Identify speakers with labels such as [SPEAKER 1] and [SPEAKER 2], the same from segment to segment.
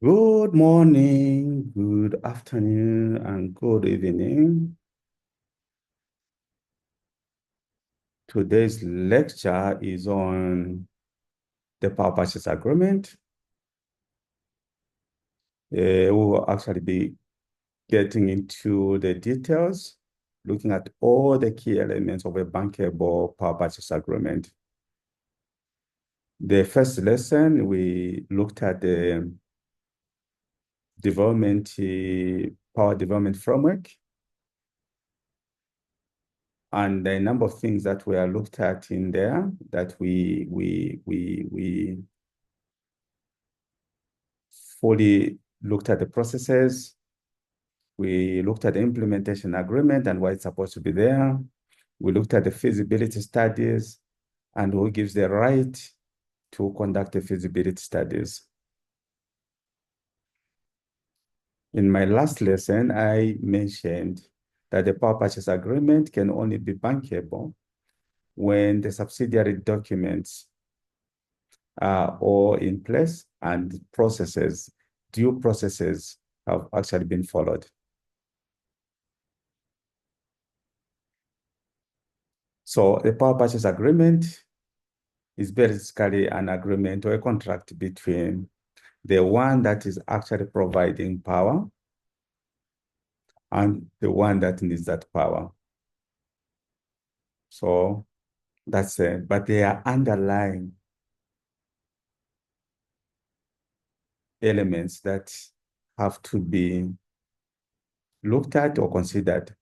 [SPEAKER 1] Good morning, good afternoon, and good evening. Today's lecture is on the power purchase agreement. We will actually be getting into the details, looking at all the key elements of a bankable power purchase agreement. The first lesson, we looked at the power development framework, and a number of things that were looked at in there that we fully looked at the processes. We looked at the implementation agreement and why it's supposed to be there. We looked at the feasibility studies and who gives the right to conduct the feasibility studies. In my last lesson, I mentioned that the power purchase agreement can only be bankable when the subsidiary documents are all in place and due processes have actually been followed. So the power purchase agreement is basically an agreement or a contract between the one that is actually providing power and the one that needs that power. So that's it. But there are underlying elements that have to be looked at or considered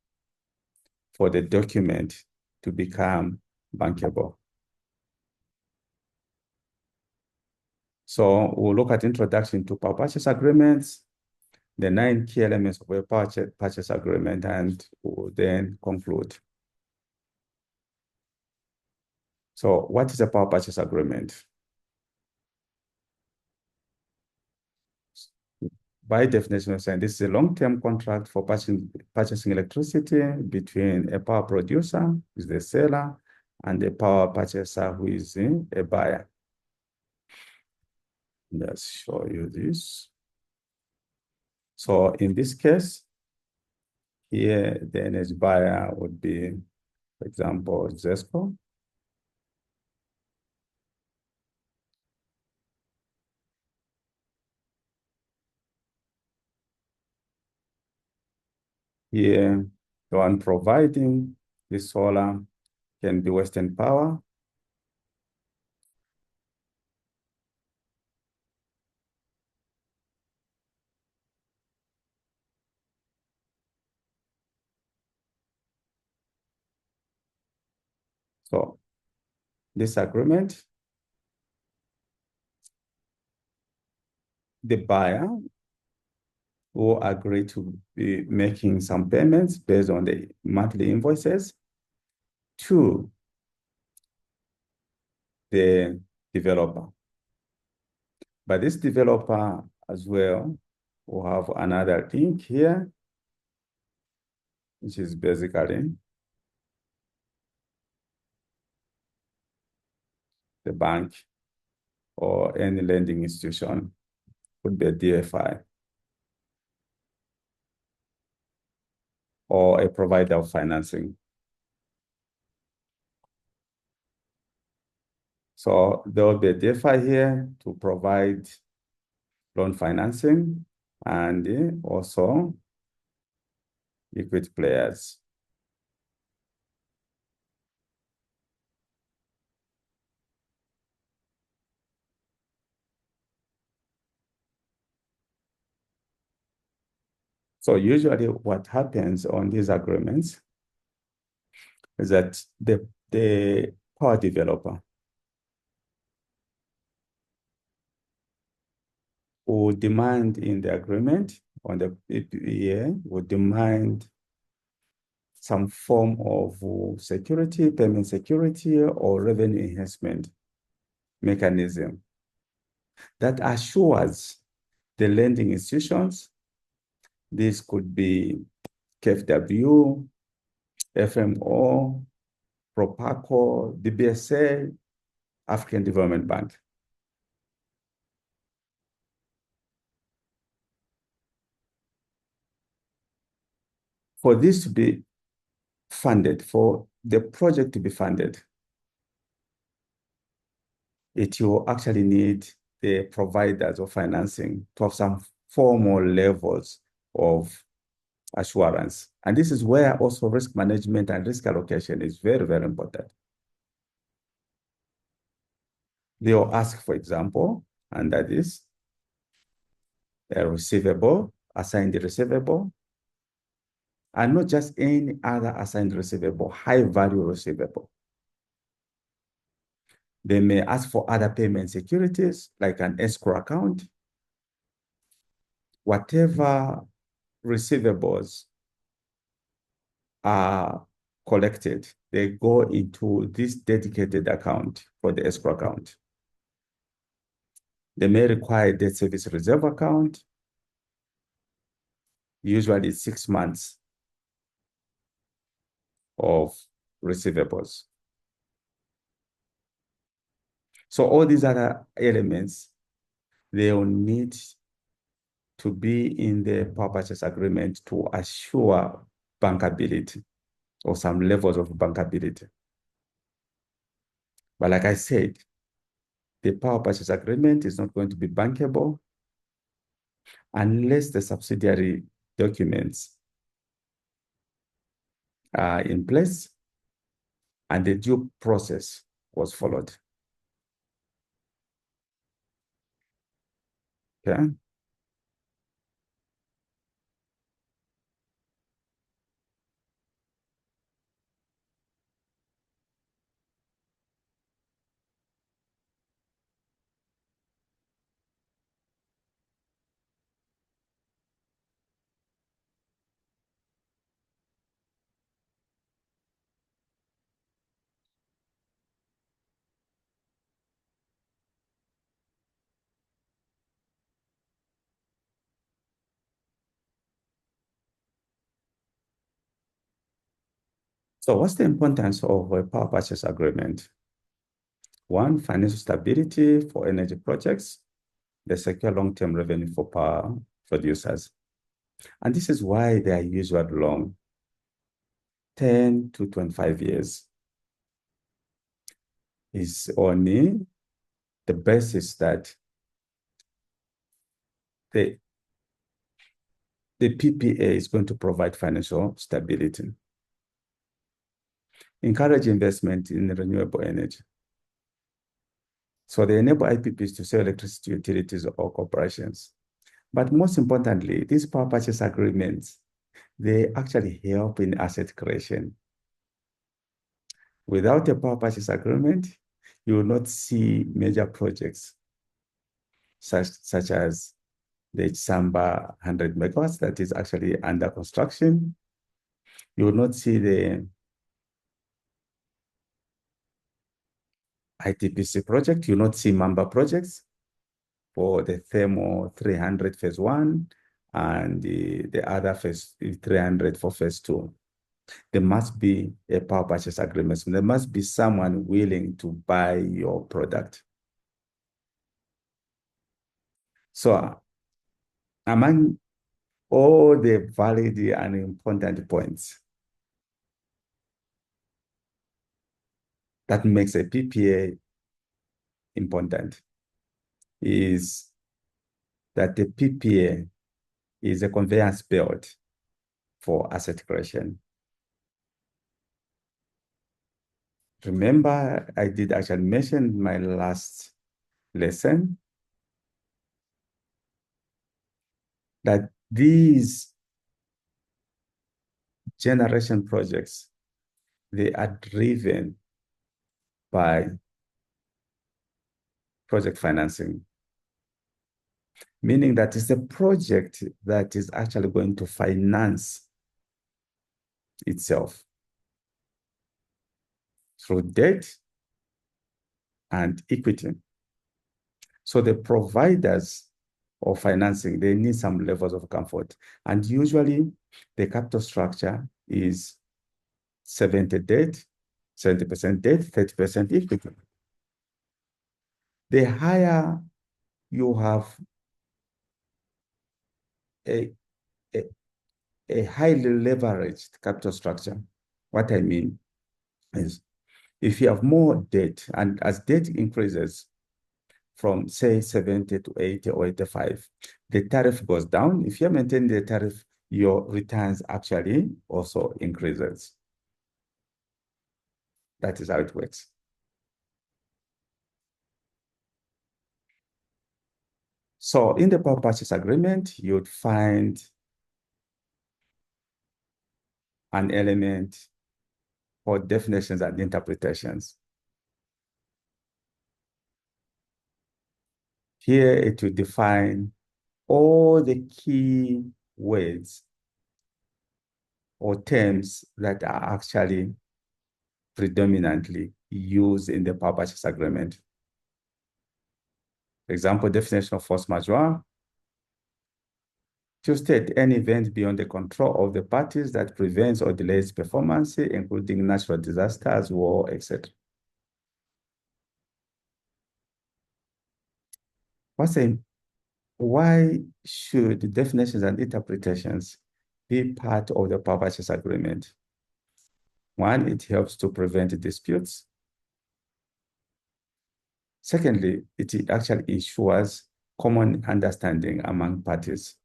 [SPEAKER 1] for the document to become bankable. So we'll look at introduction to power purchase agreements, the 9 key elements of a power purchase agreement, and we'll then conclude. So what is a power purchase agreement? By definition, this is a long-term contract for purchasing electricity between a power producer, who is the seller, and a power purchaser, who is a buyer. Let's show you this. So in this case, here the energy buyer would be, for example, ZESCO. Here, the one providing the solar can be Western Power. So this agreement, the buyer will agree to be making some payments based on the monthly invoices to the developer. But this developer as well will have another link here, which is basically the bank or any lending institution, could be a DFI or a provider of financing. So there will be a DFI here to provide loan financing and also equity players. So usually what happens on these agreements is that the power developer will demand in the agreement on the PPA, will demand some form of security, payment security, or revenue enhancement mechanism that assures the lending institutions. This could be KfW, FMO, Propaco, DBSA, African Development Bank. For this to be funded, for the project to be funded, it will actually need the providers of financing to have some formal levels of assurance. And this is where also risk management and risk allocation is very, very important. They will ask, for example, under this, a receivable, assigned receivable, and not just any other assigned receivable, high value receivable. They may ask for other payment securities, like an escrow account, whatever receivables are collected, they go into this dedicated account for the escrow account. They may require a debt service reserve account, usually 6 months of receivables. So all these other elements, they will need to be in the power purchase agreement to assure bankability or some levels of bankability. But like I said, the power purchase agreement is not going to be bankable unless the subsidiary documents are in place and the due process was followed. Okay. So what's the importance of a power purchase agreement? One, financial stability for energy projects. They secure long-term revenue for power producers. And this is why they are usually long, 10 to 25 years. Is only the basis that the PPA is going to provide financial stability. Encourage investment in renewable energy. So they enable IPPs to sell electricity to utilities or corporations. But most importantly, these power purchase agreements, they actually help in asset creation. Without a power purchase agreement, you will not see major projects such as the Samba 100 megawatts that is actually under construction. You will not see the ITPC project. You will not see Mamba projects for the Thermo 300 phase 1 and the other phase 300 for phase 2. There must be a power purchase agreement. So there must be someone willing to buy your product. So among all the valid and important points that makes a PPA important is that the PPA is a conveyance belt for asset creation. Remember, I did actually mention in my last lesson that these generation projects, they are driven by project financing, meaning that it's a project that is actually going to finance itself through debt and equity. So the providers of financing, they need some levels of comfort. And usually the capital structure is 70 debt, 70% debt, 30% equity. The higher you have a a highly leveraged capital structure. What I mean is if you have more debt, and as debt increases from say 70 to 80 or 85, the tariff goes down. If you maintain the tariff, your returns actually also increases. That is how it works. So in the power purchase agreement, you'd find an element for definitions and interpretations. Here it will define all the key words or terms that are actually predominantly used in the power purchase agreement. For example, definition of force majeure to state any event beyond the control of the parties that prevents or delays performance, including natural disasters, war, etc. Why should definitions and interpretations be part of the power purchase agreement? One, it helps to prevent disputes. Secondly, it actually ensures common understanding among parties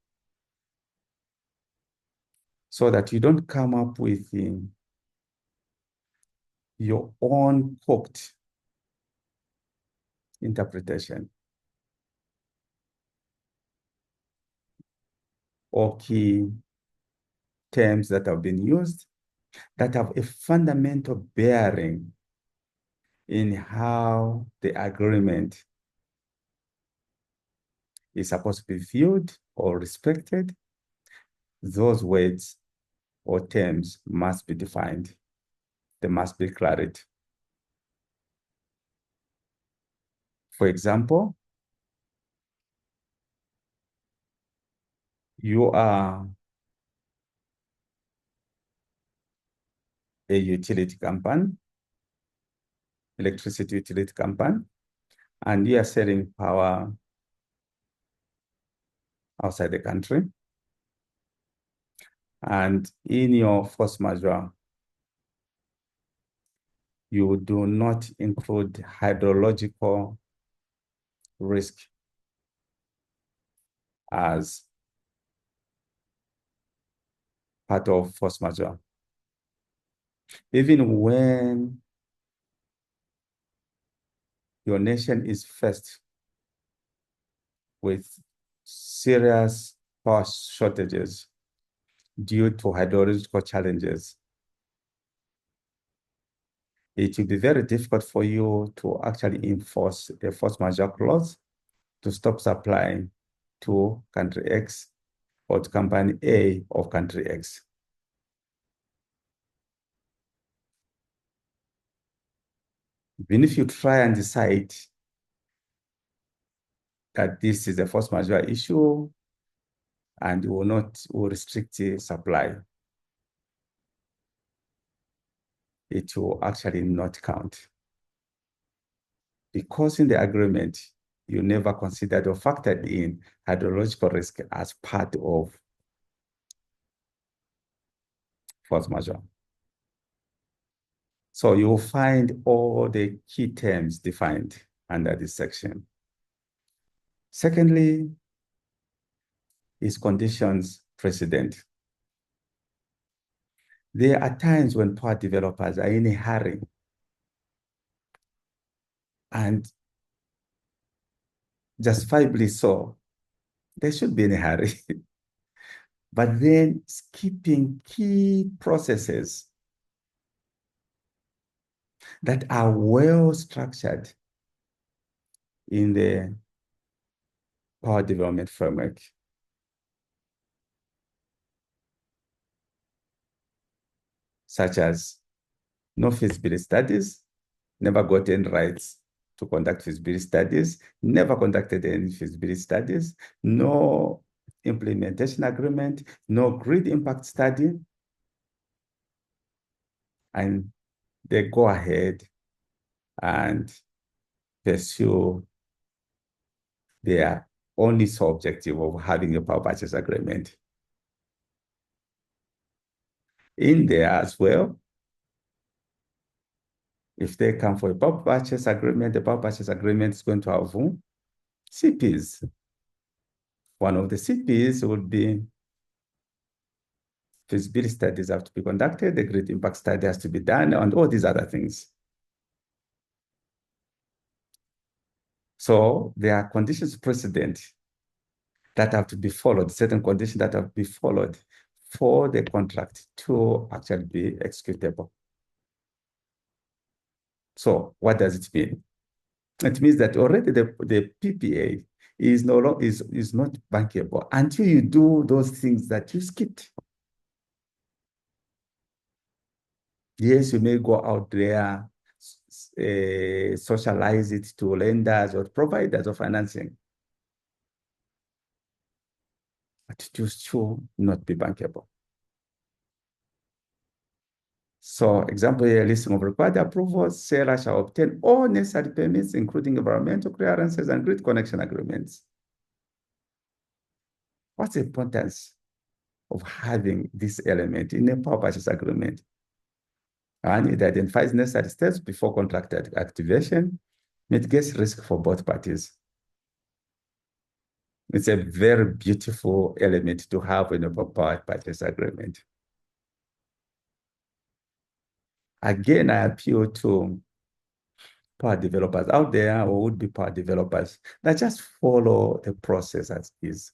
[SPEAKER 1] so that you don't come up with your own hooked interpretation or key terms that have been used that have a fundamental bearing in how the agreement is supposed to be viewed or respected. Those words or terms must be defined. There must be clarity. For example, you are a utility company, electricity utility company, and you are selling power outside the country. And in your force majeure, you do not include hydrological risk as part of force majeure. Even when your nation is faced with serious power shortages due to hydrological challenges, it will be very difficult for you to actually enforce a force majeure clause to stop supplying to country X or to company A of country X. Even if you try and decide that this is a force majeure issue and will restrict the supply, it will actually not count. Because in the agreement, you never considered or factored in hydrological risk as part of force majeure. So you'll find all the key terms defined under this section. Secondly, is conditions precedent. There are times when power developers are in a hurry and justifiably so, they should be in a hurry. But then skipping key processes that are well structured in the power development framework. Such as no feasibility studies, never gotten rights to conduct feasibility studies, never conducted any feasibility studies, no implementation agreement, no grid impact study, and they go ahead and pursue their only sole objective of having a power purchase agreement. in there as well. If they come for a power purchase agreement, the power purchase agreement is going to have CPs. One of the CPs would be feasibility studies have to be conducted, the grid impact study has to be done, and all these other things. So there are conditions precedent that have to be followed, certain conditions that have to be followed for the contract to actually be executable. So what does it mean? It means that already the PPA is not bankable until you do those things that you skipped. Yes, you may go out there, socialize it to lenders or providers of financing, but it should not be bankable. So, example here, listing of required approvals, seller shall obtain all necessary permits, including environmental clearances and grid connection agreements. What's the importance of having this element in a power purchase agreement? And it identifies necessary steps before contract activation, mitigates risk for both parties. It's a very beautiful element to have in a power purchase agreement. Again, I appeal to power developers out there or would-be power developers that just follow the process as is.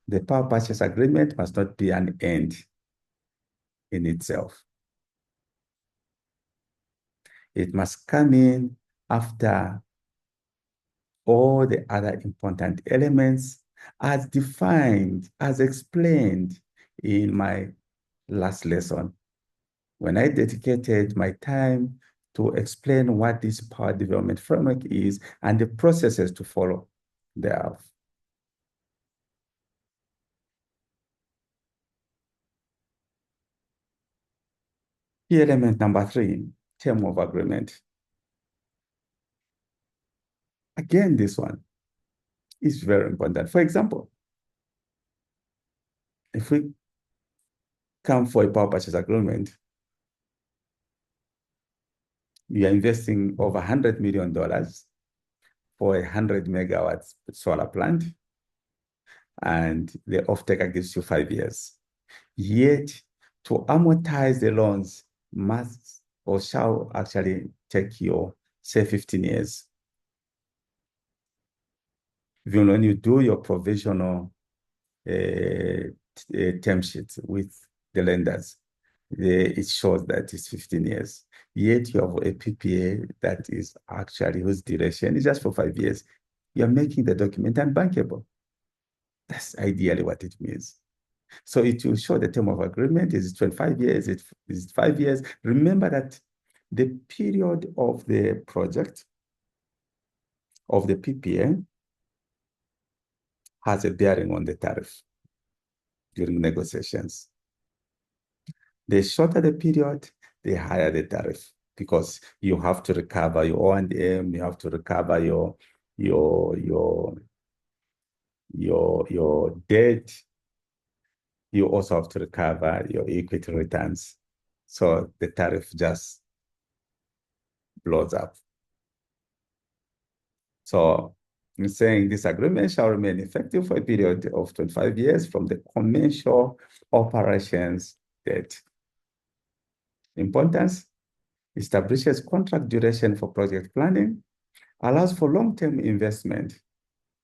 [SPEAKER 1] The power purchase agreement must not be an end in itself. It must come in after all the other important elements as defined, as explained in my last lesson, when I dedicated my time to explain what this power development framework is and the processes to follow thereof. Key element number 3, term of agreement. Again, this one is very important. For example, if we come for a power purchase agreement, you are investing over $100 million for a 100 megawatts solar plant, and the off-taker gives you 5 years. Yet, to amortize the loans must or shall actually take you, say, 15 years. Even when you do your provisional term sheet with the lenders, it shows that it's 15 years. Yet you have a PPA that is actually whose duration is just for 5 years. You're making the document unbankable. That's ideally what it means. So it will show the term of agreement is 25 years, it is 5 years. Remember that the period of the project of the PPA has a bearing on the tariff during negotiations. The shorter the period, the higher the tariff, because you have to recover your O&M, you have to recover your debt. You also have to recover your equity returns. So the tariff just blows up. So I'm saying this agreement shall remain effective for a period of 25 years from the commercial operations date. Importance: establishes contract duration for project planning, allows for long-term investment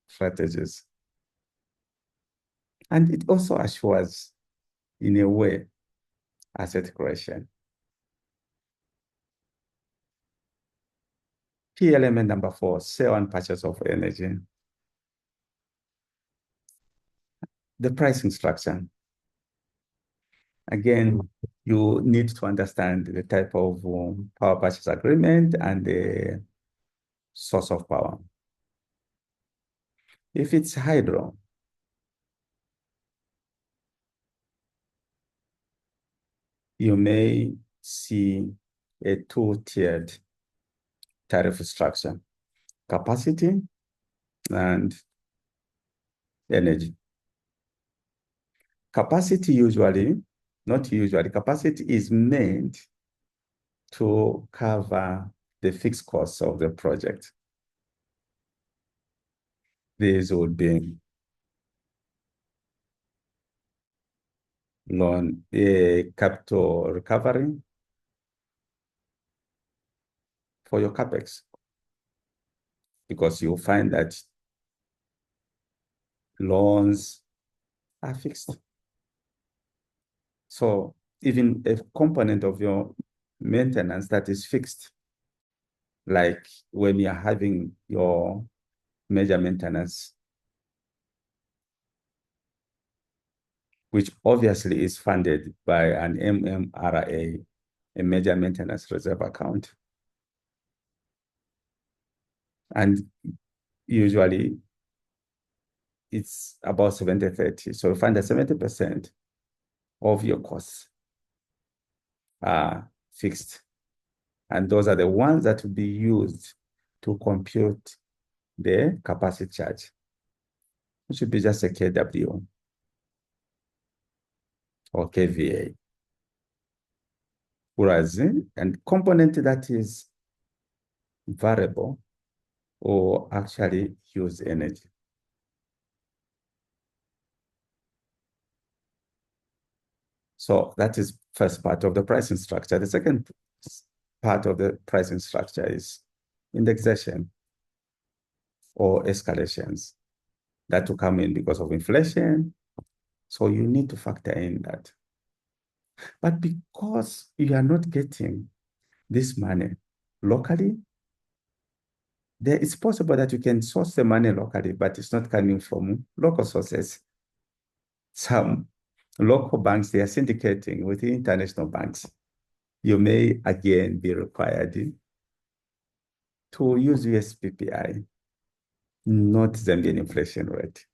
[SPEAKER 1] strategies, and it also assures, in a way, asset creation. Key element number 4, sale and purchase of energy. The pricing structure. Again, you need to understand the type of power purchase agreement and the source of power. If it's hydro, you may see a two-tiered tariff structure: capacity and energy. Capacity usually Not usually. Capacity is meant to cover the fixed costs of the project. These would be loan, capital recovery for your capex, because you find that loans are fixed. So even a component of your maintenance that is fixed, like when you're having your major maintenance, which obviously is funded by an MMRA, a major maintenance reserve account. And usually it's about 70-30. So you find that 70% of your costs are fixed. And those are the ones that will be used to compute the capacity charge, which should be just a KW or KVA. Whereas, and component that is variable or actually use energy. So that is first part of the pricing structure. The second part of the pricing structure is indexation or escalations that will come in because of inflation. So you need to factor in that. But because you are not getting this money locally, it's possible that you can source the money locally, but it's not coming from local sources. Some local banks, they are syndicating with the international banks. You may again be required to use US PPI, not Zambian inflation rate.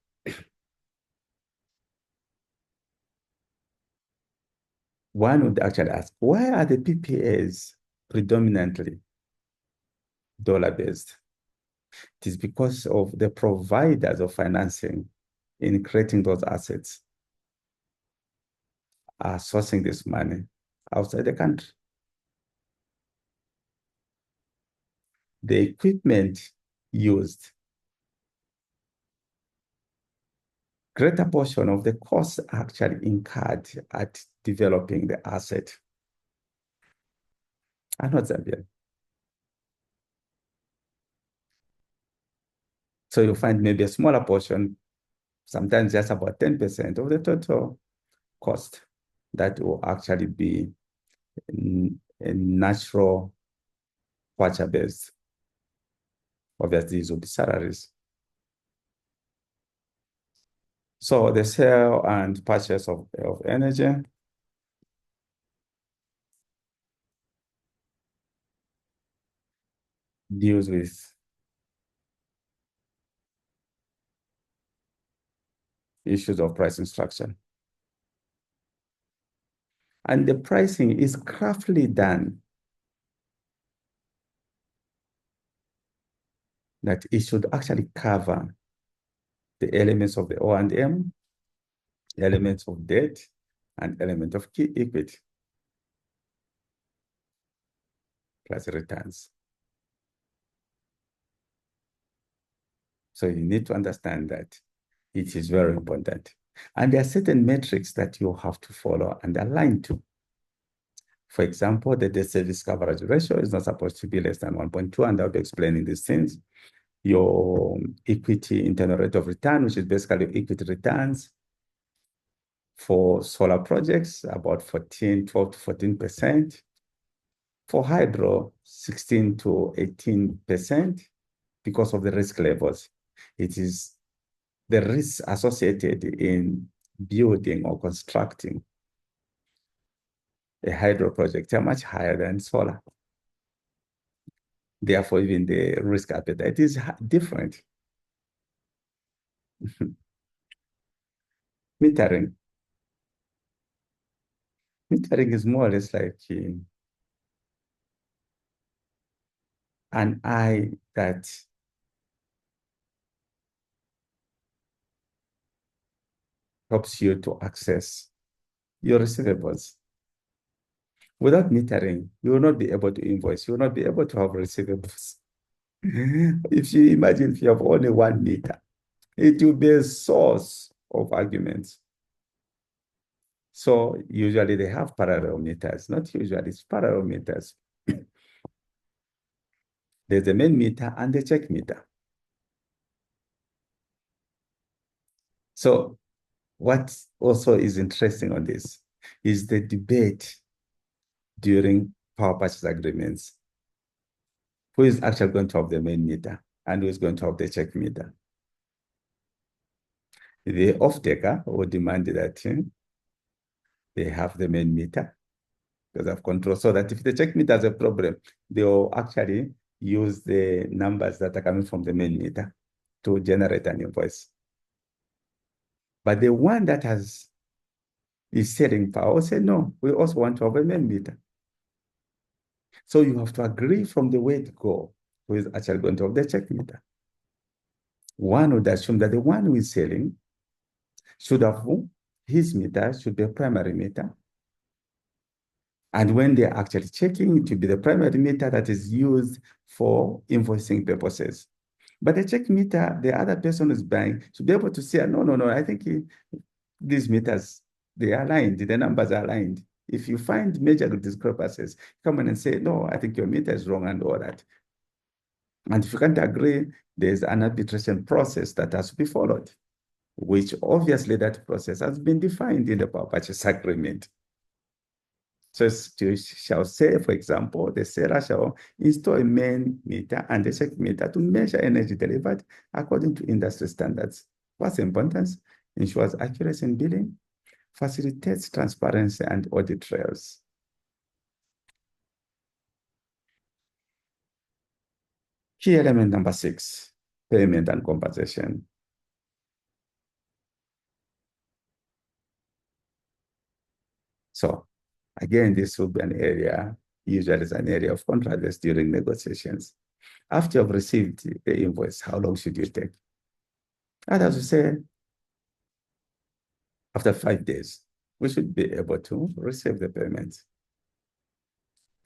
[SPEAKER 1] One would actually ask, why are the PPAs predominantly dollar-based? It is because of the providers of financing in creating those assets are sourcing this money outside the country. The equipment used, greater portion of the costs actually incurred at developing the asset are not Zambian. So you find maybe a smaller portion, sometimes just about 10% of the total cost that will actually be a natural kwacha based. Obviously, these will be salaries. So the sale and purchase of energy deals with issues of pricing structure. And the pricing is craftily done that it should actually cover the elements of the O&M, elements of debt, and element of key equity, plus returns. So you need to understand that it is very important. And there are certain metrics that you have to follow and align to. For example, the debt service coverage ratio is not supposed to be less than 1.2, and I'll be explaining these things. Your equity internal rate of return, which is basically equity returns for solar projects, about 12 to 14%. For hydro, 16 to 18% because of the risk levels. It is the risks associated in building or constructing a hydro project are much higher than solar. Therefore, even the risk appetite is different. Metering. Metering is more or less like an eye that helps you to access your receivables. Without metering, you will not be able to invoice. You will not be able to have receivables. If you imagine if you have only one meter, it will be a source of arguments. So usually they have parallel meters, not usually, it's parallel meters. There's a main meter and the check meter. So what also is interesting on this is the debate during power purchase agreements. Who is actually going to have the main meter and who is going to have the check meter? The off-taker will demand that they have the main meter because of control, so that if the check meter has a problem, they will actually use the numbers that are coming from the main meter to generate an invoice. But the one that is selling power will say, no, we also want to have a main meter. So you have to agree from the way to go who is actually going to have the check meter. One would assume that the one who is selling should have his meter should be a primary meter. And when they're actually checking, it will be the primary meter that is used for invoicing purposes. But the check meter, the other person is buying, should be able to say, no, no, no, I think these meters, they are aligned, the numbers are aligned. If you find major discrepancies, come in and say, no, I think your meter is wrong and all that. And if you can't agree, there's an arbitration process that has to be followed, which obviously that process has been defined in the power purchase agreement. So you shall say, for example, the seller shall install a main meter and a check meter to measure energy delivered according to industry standards. What's importance? Ensures accuracy in billing, facilitates transparency and audit trails. Key element number 6, payment and compensation. So again, this will be an area, usually it's an area of controversy during negotiations. After you've received the invoice, how long should you take? Others will say, after 5 days, we should be able to receive the payment.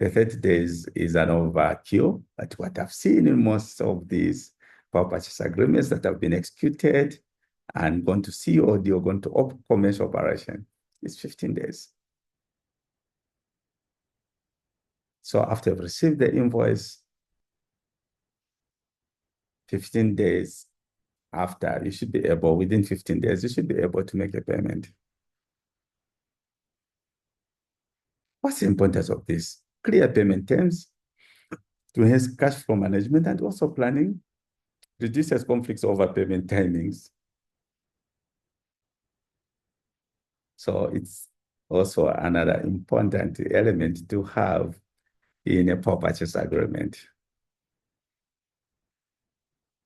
[SPEAKER 1] The 30 days is an overkill, but what I've seen in most of these power purchase agreements that have been executed and gone to COD or gone to commercial operation is 15 days. So after you've received the invoice, 15 days after, you should be able, within 15 days, you should be able to make a payment. What's the importance of this? Clear payment terms to enhance cash flow management and also planning, reduces conflicts over payment timings. So it's also another important element to have in a power purchase agreement.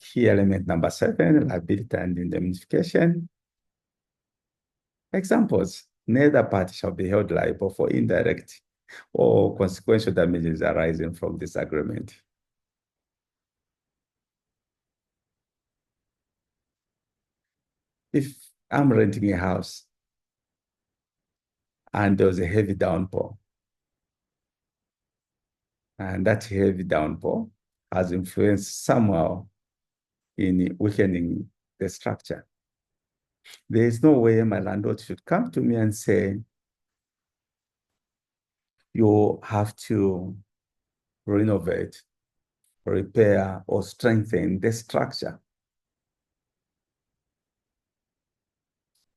[SPEAKER 1] Key element number 7, liability and indemnification. Examples: neither party shall be held liable for indirect or consequential damages arising from this agreement. If I'm renting a house and there was a heavy downpour, and that heavy downpour has influenced somehow in weakening the structure, there is no way my landlord should come to me and say, you have to renovate, repair, or strengthen the structure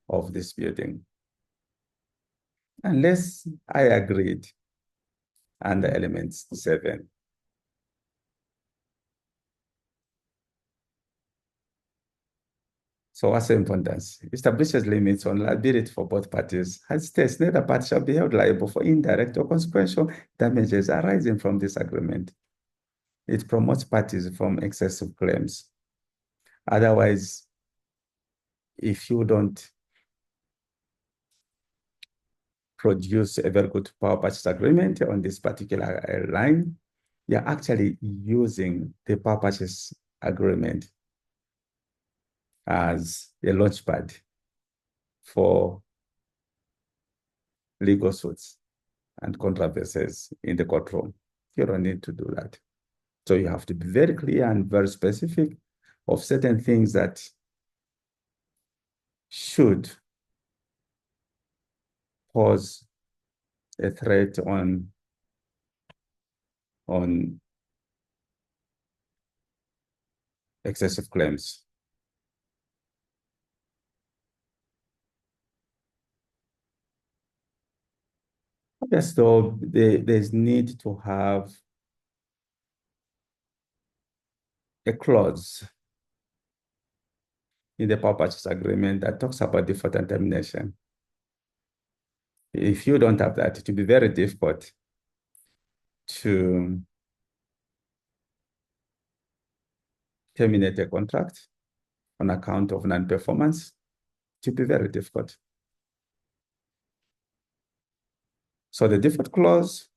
[SPEAKER 1] of this building, unless I agreed under elements 7. So what's the importance? Establishes limits on liability for both parties. As states, neither party shall be held liable for indirect or consequential damages arising from this agreement. It promotes parties from excessive claims. Otherwise, if you don't produce a very good power purchase agreement on this particular line, you're actually using the power purchase agreement as a launchpad for legal suits and controversies in the courtroom. You don't need to do that. So you have to be very clear and very specific of certain things that should pose a threat on excessive claims. Yes, so there's need to have a clause in the power purchase agreement that talks about default and termination. If you don't have that, it will be very difficult to terminate a contract on account of non-performance. It will be very difficult. So the default clause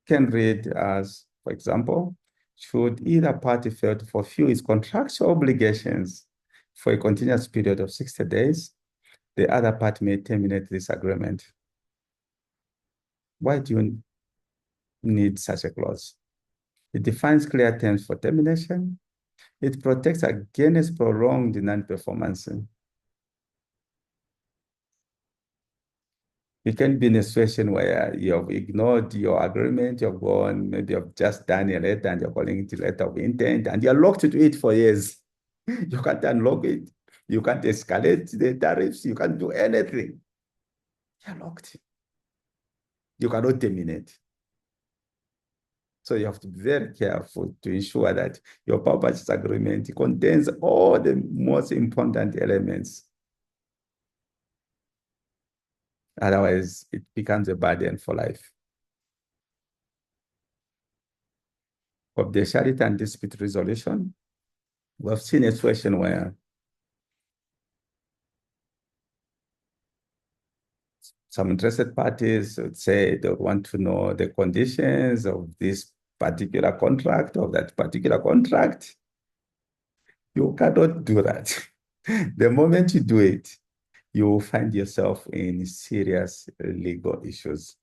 [SPEAKER 1] can read as, for example, should either party fail to fulfill its contractual obligations for a continuous period of 60 days, the other party may terminate this agreement. Why do you need such a clause? It defines clear terms for termination. It protects against prolonged non-performance. You can be in a situation where you've ignored your agreement, you've gone, maybe you've just done a letter and you're calling it a letter of intent, and you're locked to it for years. You can't unlock it. You can't escalate the tariffs. You can't do anything. You're locked. You cannot terminate. So you have to be very careful to ensure that your power purchase agreement contains all the most important elements. Otherwise, it becomes a burden for life. Confidentiality and dispute resolution. We've seen a situation where some interested parties would say they want to know the conditions of this particular contract, of that particular contract. You cannot do that. The moment you do it, you will find yourself in serious legal issues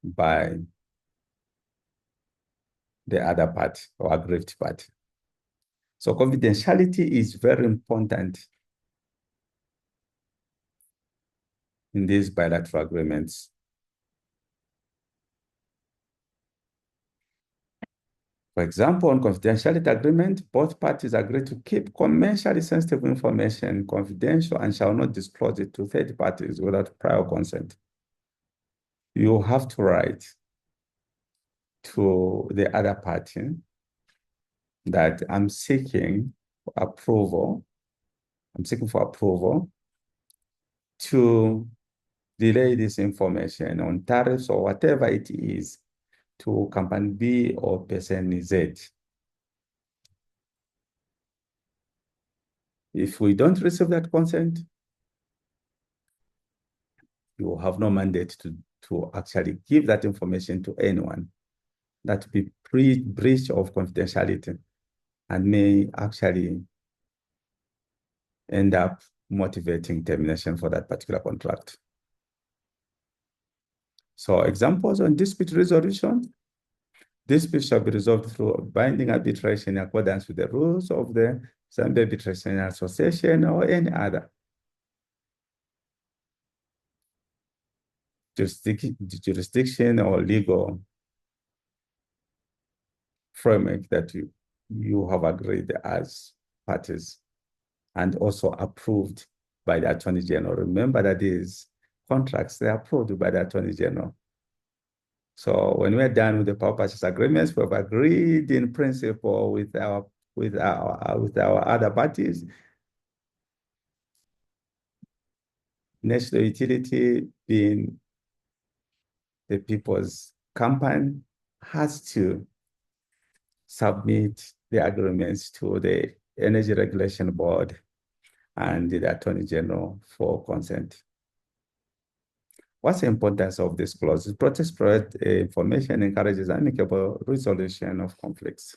[SPEAKER 1] by the other party or aggrieved party. So confidentiality is very important in these bilateral agreements. For example, on confidentiality agreement, both parties agree to keep commercially sensitive information confidential and shall not disclose it to third parties without prior consent. You have to write to the other party that I'm seeking approval. I'm seeking for approval to relay this information on tariffs or whatever it is to company B or person Z. If we don't receive that consent, you have no mandate to actually give that information to anyone. That would be breach of confidentiality and may actually end up motivating termination for that particular contract. So examples on dispute resolution. Disputes shall be resolved through binding arbitration in accordance with the rules of the Zambia Arbitration Association or any other jurisdiction or legal framework that you have agreed as parties and also approved by the Attorney General. Remember that these contracts, they're approved by the Attorney General. So when we're done with the power purchase agreements, we've agreed in principle with our other parties. National utility, being the people's company, has to submit the agreements to the Energy Regulation Board and the Attorney General for consent. What's the importance of this clause? It protects private information, encourages amicable resolution of conflicts.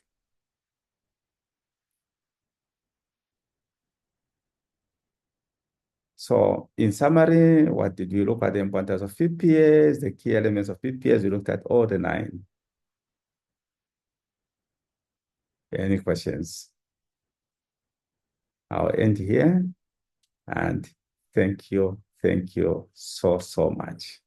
[SPEAKER 1] So in summary, what did we look at? The importance of PPAs, the key elements of PPAs. We looked at all the nine. Any questions? I'll end here and thank you. Thank you so, so much.